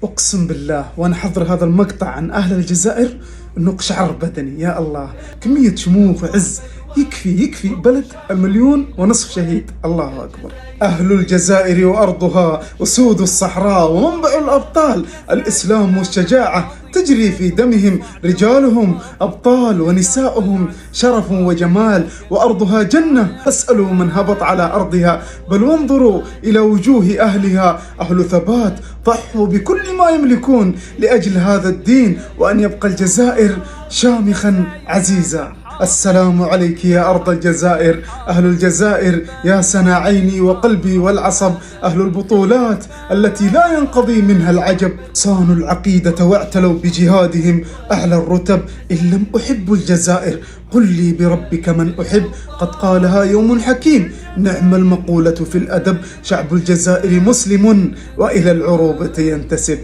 أقسم بالله وأنا حضر هذا المقطع عن أهل الجزائر إنه قشعر بدني. يا الله كمية شموخ وعز، يكفي بلد 1.5 مليون شهيد. الله أكبر. أهل الجزائر وأرضها وسود الصحراء ومنبع الأبطال، الإسلام والشجاعة تجري في دمهم، رجالهم أبطال ونساؤهم شرف وجمال، وأرضها جنة. فاسألوا من هبط على أرضها، بل وانظروا إلى وجوه أهلها، أهل ثبات ضحوا بكل ما يملكون لأجل هذا الدين، وأن يبقى الجزائر شامخا عزيزا. السلام عليك يا أرض الجزائر، أهل الجزائر يا سنا عيني وقلبي والعصب، أهل البطولات التي لا ينقضي منها العجب، صانوا العقيدة واعتلوا بجهادهم أعلى الرتب. إن لم أحب الجزائر قل لي بربك من أحب، قد قالها يوم حكيم، نعم المقولة في الأدب، شعب الجزائر مسلم وإلى العروبة ينتسب.